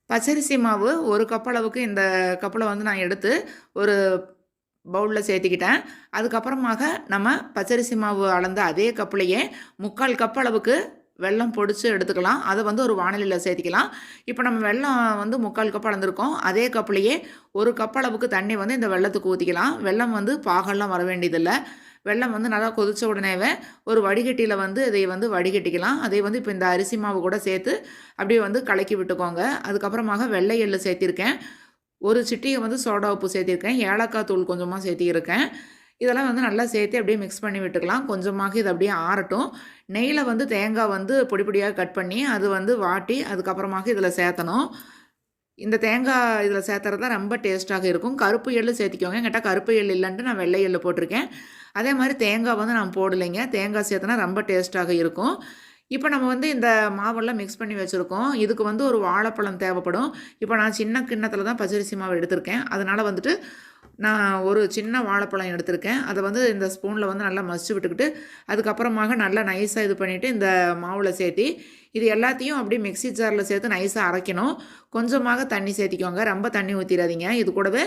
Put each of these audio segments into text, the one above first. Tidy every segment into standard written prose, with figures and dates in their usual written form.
பச்சரிசி மாவு 1 கப் அளவுக்கு இந்த கப்பில் வந்து நான் எடுத்து ஒரு பவுலில் சேர்த்துக்கிட்டேன். அதுக்கப்புறமாக நம்ம பச்சரிசி மாவு அளந்த அதே கப்லேயே 3/4 கப் அளவுக்கு வெல்லம் பொடிச்சு எடுத்துக்கலாம். அதை வந்து ஒரு வாணலியில் சேர்த்திக்கலாம். இப்போ நம்ம வெல்லம் வந்து 3/4 கப் அளந்திருக்கோம். அதே கப்லேயே 1 கப் அளவுக்கு தண்ணி வந்து இந்த வெல்லத்துக்கு ஊற்றிக்கலாம். வெல்லம் வந்து பாகெல்லாம் வர வேண்டியதில்லை. வெல்லம் வந்து நல்லா கொதிச்ச உடனேவே ஒரு வடிகட்டியில் வந்து இதை வந்து வடிகட்டிக்கலாம். அதை வந்து இப்போ இந்த அரிசி மாவு கூட சேர்த்து அப்படியே வந்து கலக்கி விட்டுக்கோங்க. அதுக்கப்புறமாக வெள்ளை எள்ளு சேர்த்திருக்கேன். ஒரு சிட்டிகை வந்து சோடா உப்பு சேர்த்திருக்கேன். ஏலக்காய் தூள் கொஞ்சமாக சேர்த்திருக்கேன். இதெல்லாம் வந்து நல்லா சேர்த்து அப்படியே மிக்ஸ் பண்ணி விட்டுக்கலாம். கொஞ்சமாக இது அப்படியே ஆறட்டும். நெய்யில் வந்து தேங்காய் வந்து பொடி பொடியாக கட் பண்ணி அது வந்து வாட்டி அதுக்கப்புறமாக இதில் சேர்த்தணும். இந்த தேங்காய் இதில் சேர்த்துறது தான் ரொம்ப டேஸ்ட்டாக இருக்கும். கருப்பு எள்ளு சேர்த்திக்கோங்க. என்கிட்ட கருப்பு எள்ளு இல்லைன்ட்டு நான் வெள்ளை எள்ளு போட்டிருக்கேன். அதே மாதிரி தேங்காய் வந்து நான் போடலைங்க. தேங்காய் சேர்த்தனா ரொம்ப டேஸ்ட்டாக இருக்கும். இப்போ நம்ம வந்து இந்த மாவெல்லாம் மிக்ஸ் பண்ணி வச்சுருக்கோம். இதுக்கு வந்து ஒரு வாழைப்பழம் தேவைப்படும். இப்போ நான் சின்ன கிண்ணத்தில் தான் பச்சரிசி மாவு எடுத்திருக்கேன். அதனால் வந்துட்டு நான் ஒரு சின்ன வாழைப்பழம் எடுத்திருக்கேன். அதை வந்து இந்த ஸ்பூனில் வந்து நல்லா மசிச்சு விட்டுக்கிட்டு அதுக்கப்புறமாக நல்லா நைஸாக இது பண்ணிவிட்டு இந்த மாவில் சேர்த்தி இது எல்லாத்தையும் அப்படியே மிக்ஸி ஜாரில் சேர்த்து நைஸாக அரைக்கணும். கொஞ்சமாக தண்ணி சேர்த்திக்கோங்க. ரொம்ப தண்ணி ஊற்றிடாதீங்க. இது கூடவே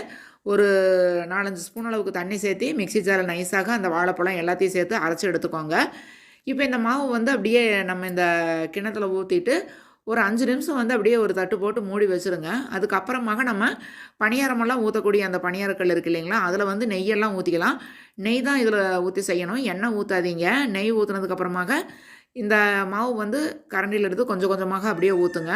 ஒரு 4, 5 ஸ்பூன் அளவுக்கு தண்ணி சேர்த்தி மிக்ஸி ஜாரில் நைஸாக அந்த வாழைப்பழம் எல்லாத்தையும் சேர்த்து அரைச்சி எடுத்துக்கோங்க. இப்போ இந்த மாவு வந்து அப்படியே நம்ம இந்த கிண்ணத்தில் ஊற்றிட்டு ஒரு 5 நிமிஷம் வந்து அப்படியே ஒரு தட்டு போட்டு மூடி வச்சுருங்க. அதுக்கப்புறமாக நம்ம பணியாரமெல்லாம் ஊற்றக்கூடிய அந்த பணியாரக்கல் இருக்குது இல்லைங்களா, அதில் வந்து நெய்யெல்லாம் ஊற்றிக்கலாம். நெய் தான் இதில் ஊற்றி செய்யணும். எண்ணெய் ஊற்றாதீங்க. நெய் ஊற்றுனதுக்கப்புறமாக இந்த மாவு வந்து கரண்டியில் எடுத்து கொஞ்சம் கொஞ்சமாக அப்படியே ஊற்றுங்க.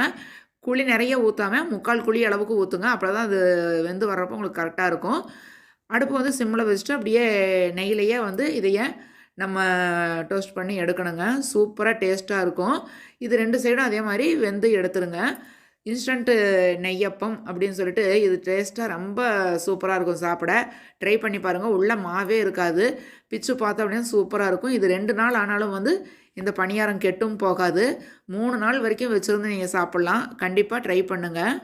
குழி நிறைய ஊற்றாமல் 3/4 குழி அளவுக்கு ஊற்றுங்க. அப்போ தான் அது வெந்து வர்றப்போ உங்களுக்கு கரெக்டாக இருக்கும். அடுப்பு வந்து சிம்மில் வச்சுட்டு அப்படியே நெய்யிலேயே வந்து இதையே நம்ம டோஸ்ட் பண்ணி எடுக்கணுங்க. சூப்பராக டேஸ்ட்டாக இருக்கும். இது 2 சைடும் அதே மாதிரி வெந்து எடுத்துருங்க. இன்ஸ்டன்ட்டு நெய்யப்பம் அப்படின்னு சொல்லிட்டு இது டேஸ்ட்டாக ரொம்ப சூப்பராக இருக்கும் சாப்பிட. ட்ரை பண்ணி பாருங்கள். உள்ள மாவே இருக்காது. பிச்சு பார்த்தோம் அப்படின்னா சூப்பராக இருக்கும். இது 2 நாள் ஆனாலும் வந்து இந்த பணியாரம் கெட்டும் போகாது. 3 நாள் வரைக்கும் வச்சுருந்து நீங்கள் சாப்பிட்லாம். கண்டிப்பாக ட்ரை பண்ணுங்கள்.